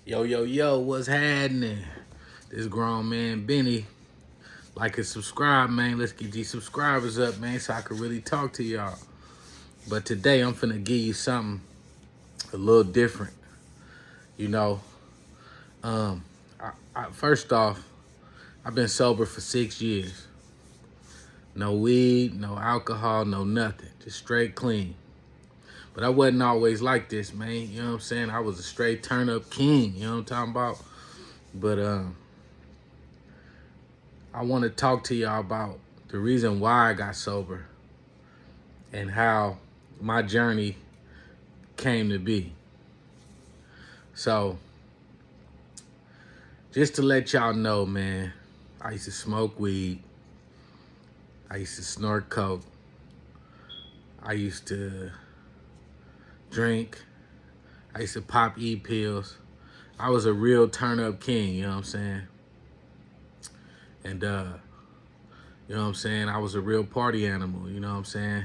Yo, yo, yo, what's happening? This grown man Benny. Like and subscribe, man. Let's get these subscribers up, man, so I can really talk to y'all. But today I'm finna give you something a little different. You know, first off, I've been sober for 6 years. No weed, no alcohol, no nothing. Just straight clean. But I wasn't always like this, man. You know what I'm saying? I was a straight turn up king. You know what I'm talking about? But I want to talk to y'all about the reason why I got sober and how my journey came to be. So, just to let y'all know, man, I used to smoke weed. I used to snort coke. I used to drink. I used to pop E-pills. I was a real turn-up king, you know what I'm saying? And, you know what I'm saying? I was a real party animal, you know what I'm saying?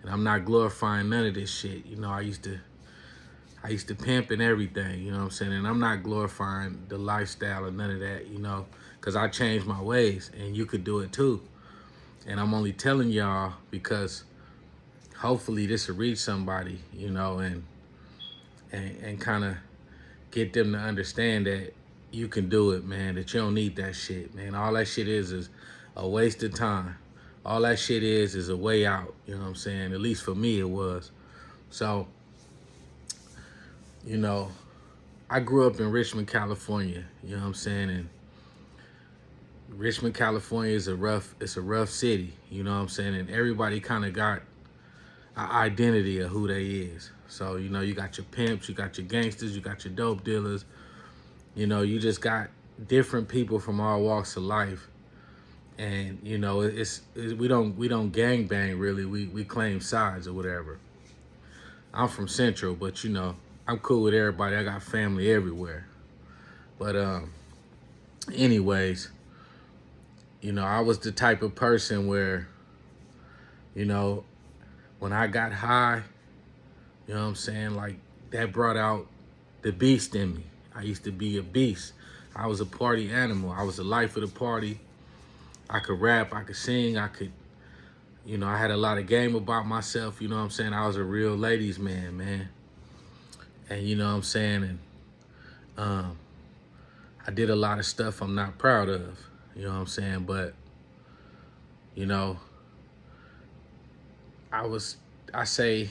And I'm not glorifying none of this shit. You know, I used to pimp and everything, you know what I'm saying? And I'm not glorifying the lifestyle or none of that, you know, because I changed my ways and you could do it too. And I'm only telling y'all because hopefully this will reach somebody, you know, and kind of get them to understand that you can do it, man, that you don't need that shit, man. All that shit is a waste of time. All that shit is a way out, you know what I'm saying? At least for me it was. So, you know, I grew up in Richmond, California, you know what I'm saying? And Richmond, California is it's a rough city, you know what I'm saying? And everybody kind of got an identity of who they is. So, you know, you got your pimps, you got your gangsters, you got your dope dealers. You know, you just got different people from all walks of life. And, you know, we don't gang bang really. We claim sides or whatever. I'm from Central, but you know, I'm cool with everybody. I got family everywhere. But anyways, you know, I was the type of person where, you know, when I got high, you know what I'm saying, like that brought out the beast in me. I used to be a beast. I was a party animal. I was the life of the party. I could rap, I could sing, you know, I had a lot of game about myself, you know what I'm saying? I was a real ladies man, man. And you know what I'm saying? And um, I did a lot of stuff I'm not proud of, you know what I'm saying? But, you know, I say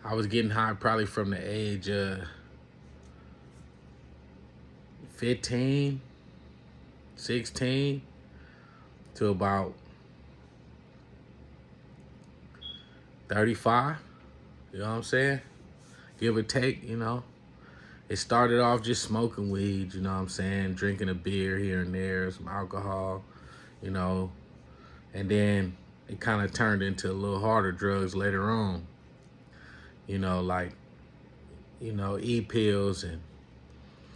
I was getting high probably from the age of 15, 16 to about 35, you know what I'm saying? Give or take, you know. It started off just smoking weed, you know what I'm saying? Drinking a beer here and there, some alcohol, you know. And then it kind of turned into a little harder drugs later on, you know, like, you know, E-pills and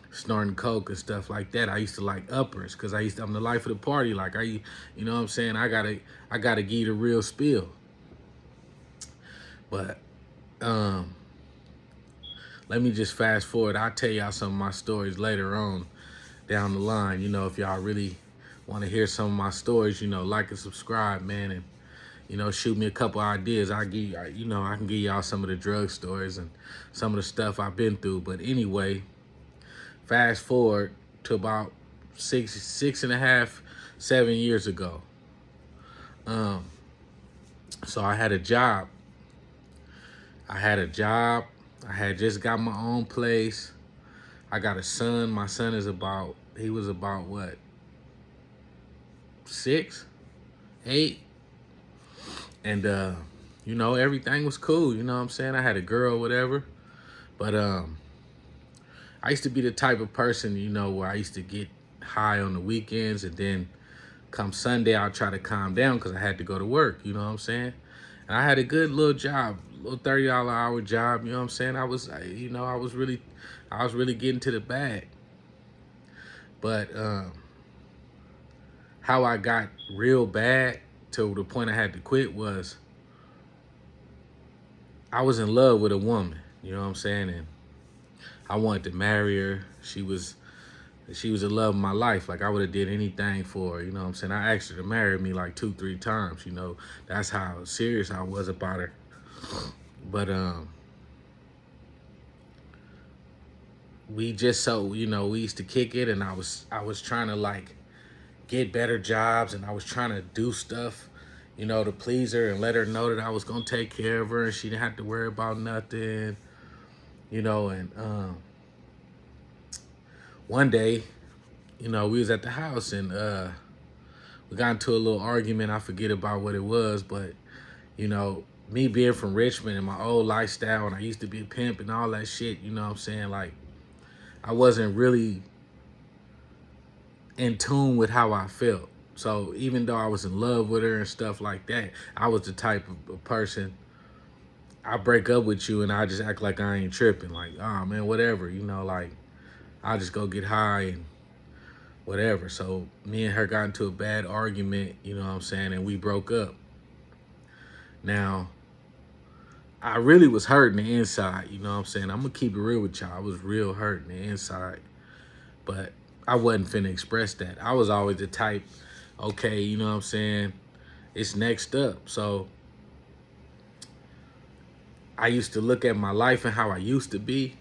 snorting coke and stuff like that. I used to like uppers because I'm the life of the party. Like you know what I'm saying? I gotta give you the real spill. But let me just fast forward. I'll tell y'all some of my stories later on down the line. You know, if y'all really want to hear some of my stories, you know, like and subscribe, man, and you know, shoot me a couple ideas. You know, I can give y'all some of the drug stories and some of the stuff I've been through. But anyway, fast forward to about six and a half, 7 years ago. So I had a job. I had a job. I had just got my own place. I got a son. My son he was about what, 6, 8? And you know, everything was cool, you know what I'm saying? I had a girl, whatever. But I used to be the type of person, you know, where I used to get high on the weekends and then come Sunday I'll try to calm down because I had to go to work, you know what I'm saying? And I had a good little job, little $30 an hour job, you know what I'm saying? You know, I was really getting to the bag. But how I got real bad to the point I had to quit was I was in love with a woman, you know what I'm saying? And I wanted to marry her. She was the love of my life. Like I would have did anything for her, you know what I'm saying? I asked her to marry me like 2-3 times, you know. That's how serious I was about her. But we just so, you know, we used to kick it, and I was trying to like get better jobs, and I was trying to do stuff, you know, to please her and let her know that I was gonna take care of her and she didn't have to worry about nothing, you know. And one day, you know, we was at the house, and we got into a little argument. I forget about what it was, but you know, me being from Richmond and my old lifestyle, and I used to be a pimp and all that shit, you know what I'm saying? Like, I wasn't really in tune with how I felt. So even though I was in love with her and stuff like that, I was the type of person, I break up with you and I just act like I ain't tripping. Like, oh man, whatever, you know, like I'll just go get high and whatever. So me and her got into a bad argument, you know what I'm saying, and we broke up. Now, I really was hurting the inside, you know what I'm saying? I'm gonna keep it real with y'all. I was real hurting the inside. But I wasn't finna express that. I was always the type, okay, you know what I'm saying? It's next up. So I used to look at my life and how I used to be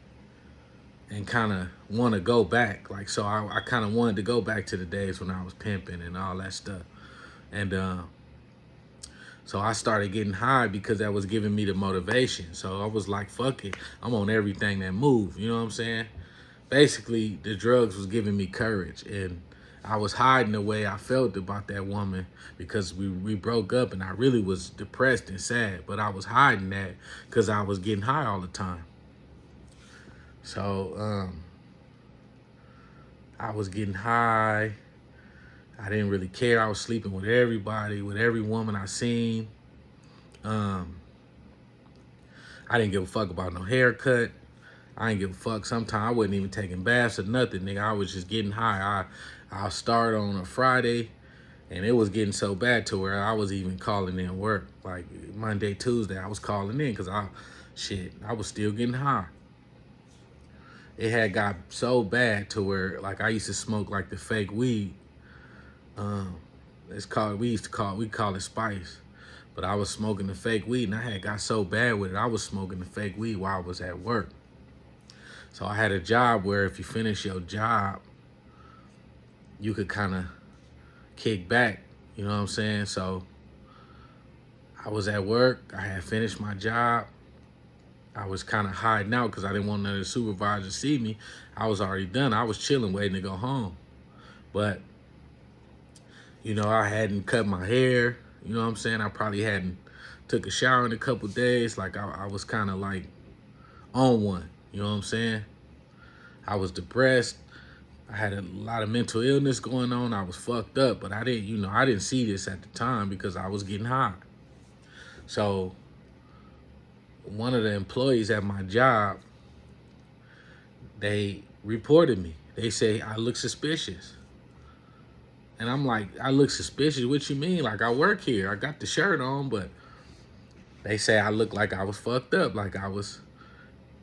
and kind of want to go back. Like, so I kind of wanted to go back to the days when I was pimping and all that stuff. And so I started getting high because that was giving me the motivation. So I was like, fuck it. I'm on everything that move. You know what I'm saying? Basically, the drugs was giving me courage. And I was hiding the way I felt about that woman because we broke up, and I really was depressed and sad. But I was hiding that because I was getting high all the time. So I was getting high. I didn't really care. I was sleeping with everybody, with every woman I seen. I didn't give a fuck about no haircut. I didn't give a fuck. Sometimes I wasn't even taking baths or nothing, nigga. I was just getting high. I'll start on a Friday, and it was getting so bad to where I was even calling in work. Like Monday, Tuesday, I was calling in because I was still getting high. It had got so bad to where like I used to smoke like the fake weed. We call it spice. But I was smoking the fake weed, and I had got so bad with it, I was smoking the fake weed while I was at work. So I had a job where if you finish your job, you could kind of kick back, you know what I'm saying? So I was at work, I had finished my job. I was kind of hiding out because I didn't want none of the supervisors to see me. I was already done. I was chilling, waiting to go home. But, you know, I hadn't cut my hair. You know what I'm saying? I probably hadn't took a shower in a couple days. Like, I was kind of like on one. You know what I'm saying? I was depressed. I had a lot of mental illness going on. I was fucked up, but I didn't see this at the time because I was getting high. So one of the employees at my job, they reported me. They say I look suspicious. And I'm like, I look suspicious? What you mean? Like, I work here. I got the shirt on, but they say I look like I was fucked up. Like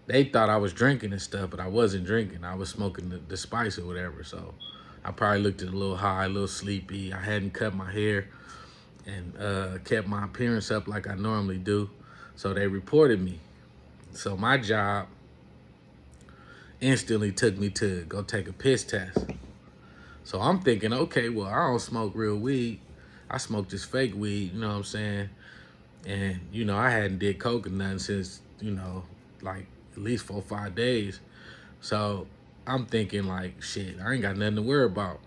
they thought I was drinking and stuff, but I wasn't drinking. I was smoking the spice or whatever. So I probably looked a little high, a little sleepy. I hadn't cut my hair and kept my appearance up like I normally do. So they reported me. So my job instantly took me to go take a piss test. So I'm thinking, okay, well, I don't smoke real weed. I smoke this fake weed, you know what I'm saying? And, you know, I hadn't did coke or nothing since, you know, like at least 4 or 5 days. So I'm thinking like, shit, I ain't got nothing to worry about.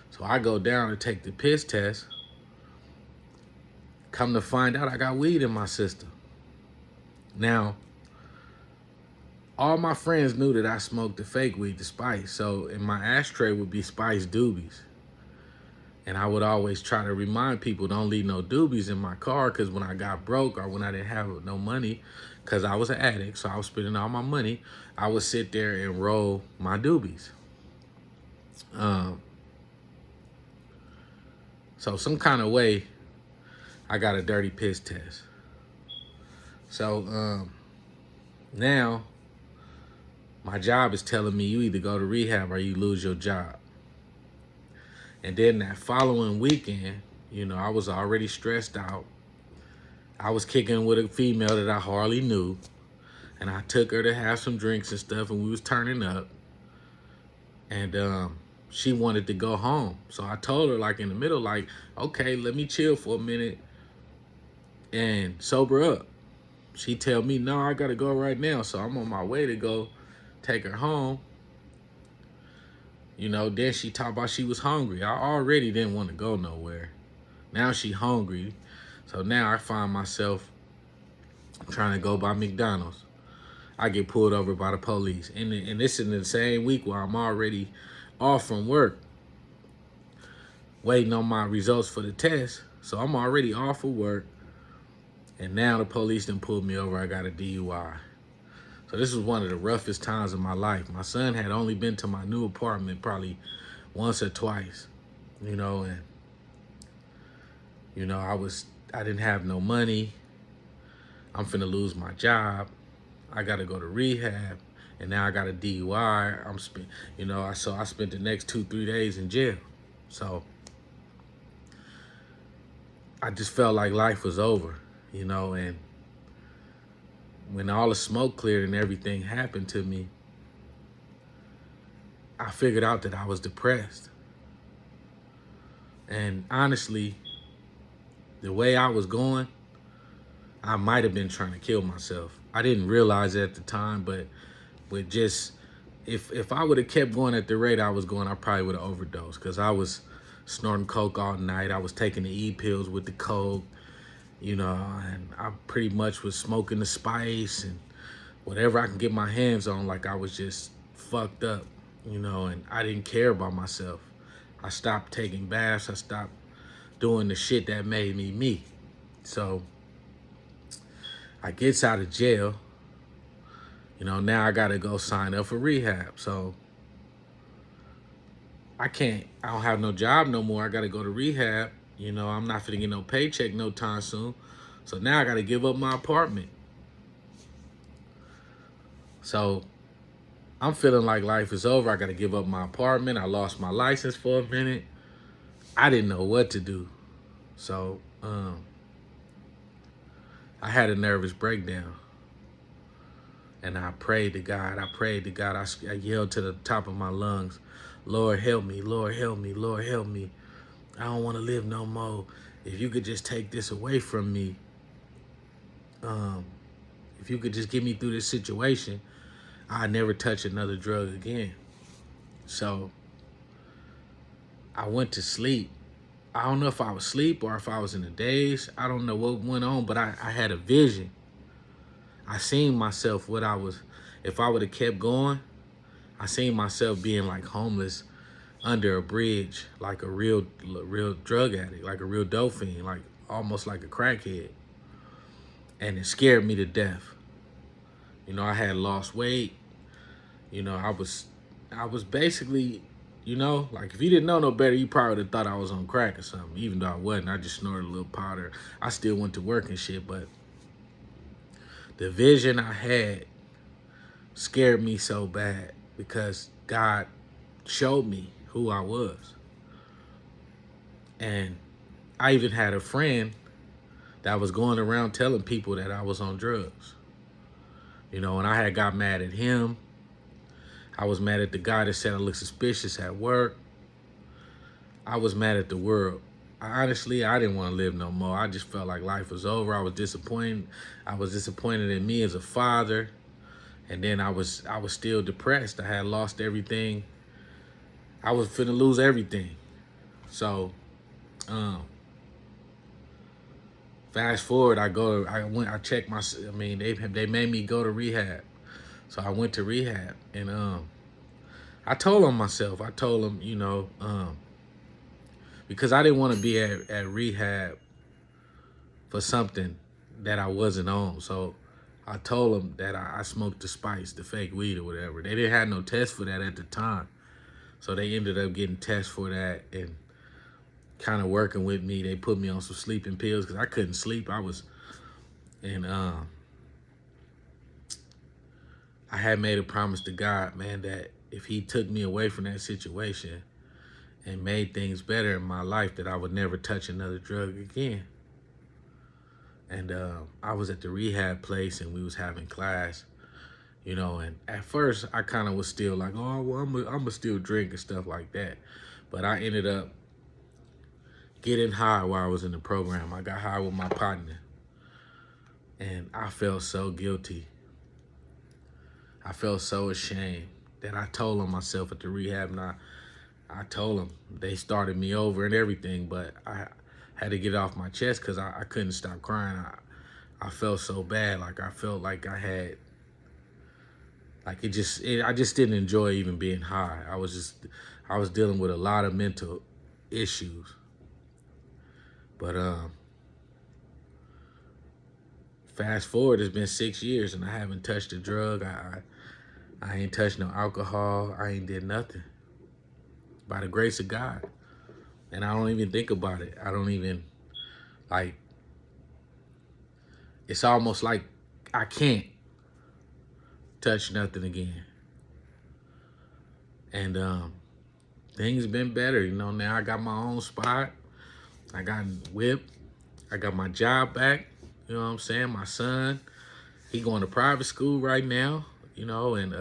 So I go down and take the piss test. Come to find out I got weed in my system. Now, all my friends knew that I smoked the fake weed, the spice. So in my ashtray would be spice doobies. And I would always try to remind people, don't leave no doobies in my car, because when I got broke or when I didn't have no money, because I was an addict, so I was spending all my money, I would sit there and roll my doobies. So some kind of way, I got a dirty piss test. So now My job is telling me you either go to rehab or you lose your job. And then that following weekend, I was already stressed out. I was kicking with a female that I hardly knew, and I took her to have some drinks and stuff, and we was turning up. And she wanted to go home, so I told her like in the middle, like, okay, let me chill for a minute and sober up. She tell me, no, I gotta go right now, so I'm on my way to go take her home. Then she talked about she was hungry. I already didn't want to go nowhere. Now she hungry, so now I find myself trying to go by McDonald's. I get pulled over by the police, and this is in the same week where I'm already off from work, waiting on my results for the test. So I'm already off of work, and now the police done pulled me over. I got a DUI. So this was one of the roughest times of my life. My son had only been to my new apartment probably once or twice, and I didn't have no money. I'm finna lose my job. I gotta go to rehab, and now I got a DUI. I spent the next 2-3 days in jail. So I just felt like life was over, and when all the smoke cleared and everything happened to me, I figured out that I was depressed. And honestly, the way I was going, I might have been trying to kill myself. I didn't realize it at the time, but with just, if I would have kept going at the rate I was going, I probably would have overdosed, because I was snorting coke all night. I was taking the E-pills with the coke, and I pretty much was smoking the spice and whatever I can get my hands on. Like, I was just fucked up, and I didn't care about myself. I stopped taking baths. I stopped doing the shit that made me me. So I gets out of jail. Now I gotta go sign up for rehab. So I don't have no job no more. I gotta go to rehab. I'm not finna get no paycheck no time soon. So now I gotta give up my apartment. So I'm feeling like life is over. I gotta give up my apartment. I lost my license for a minute. I didn't know what to do. So I had a nervous breakdown. And I prayed to God. I yelled to the top of my lungs, Lord, help me. Lord, help me. Lord, help me. I don't want to live no more. If you could just take this away from me, if you could just get me through this situation, I'd never touch another drug again. So I went to sleep. I don't know if I was asleep or if I was in a daze. I don't know what went on, but I had a vision. I seen myself if I would have kept going, I seen myself being like homeless under a bridge, like a real drug addict, like a real dope fiend, like almost like a crackhead. And it scared me to death. I had lost weight. I was basically, like, if you didn't know no better, you probably would have thought I was on crack or something, even though I wasn't. I just snorted a little powder. I still went to work and shit, but the vision I had scared me so bad because God showed me who I was. And I even had a friend that was going around telling people that I was on drugs. And I had got mad at him. I was mad at the guy that said I looked suspicious at work. I was mad at the world. Honestly, I didn't want to live no more. I just felt like life was over. I was disappointed. I was disappointed in me as a father. And then I was still depressed. I had lost everything. I was finna lose everything. So, fast forward, I checked they made me go to rehab. So I went to rehab, and I told them, because I didn't want to be at rehab for something that I wasn't on. So I told them that I smoked the spice, the fake weed or whatever. They didn't have no test for that at the time. So they ended up getting tests for that and kind of working with me. They put me on some sleeping pills because I couldn't sleep. I I had made a promise to God, man, that if he took me away from that situation and made things better in my life, that I would never touch another drug again. And I was at the rehab place and we was having class, you know, and at first I kind of was still like, oh, well, I'm gonna still drink and stuff like that. But I ended up getting high while I was in the program. I got high with my partner and I felt so guilty. I felt so ashamed that I told on myself at the rehab. And I told them, they started me over and everything, but I had to get it off my chest because I couldn't stop crying. I felt so bad. Like I felt like I had, like I just didn't enjoy even being high. I was dealing with a lot of mental issues. But fast forward, it's been 6 years and I haven't touched a drug. I ain't touched no alcohol. I ain't did nothing. By the grace of God. And I don't even think about it. I don't even, like, it's almost like I can't touch nothing again. And things been better, you know. Now I got my own spot. I got whipped. I got my job back. You know what I'm saying? My son, he going to private school right now, you know, and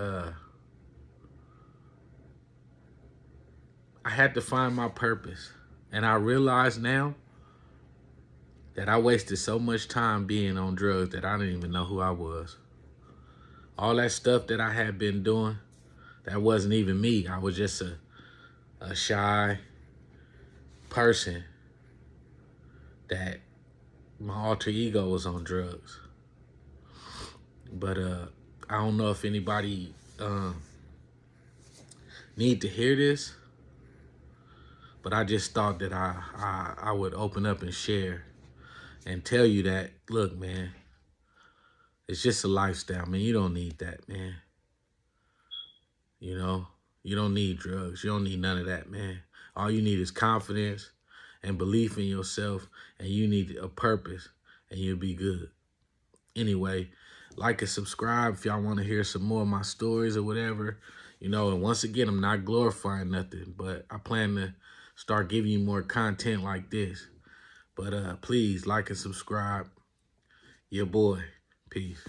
I had to find my purpose. And I realize now that I wasted so much time being on drugs that I didn't even know who I was. All that stuff that I had been doing, that wasn't even me. I was just a shy person that my alter ego was on drugs. But I don't know if anybody need to hear this, but I just thought that I would open up and share and tell you that, look, man, it's just a lifestyle, man. You don't need that, man. You know, you don't need drugs. You don't need none of that, man. All you need is confidence and belief in yourself, and you need a purpose, and you'll be good. Anyway, like and subscribe if y'all want to hear some more of my stories or whatever. You know, and once again, I'm not glorifying nothing, but I plan to start giving you more content like this. But please like and subscribe. Your boy. Peace.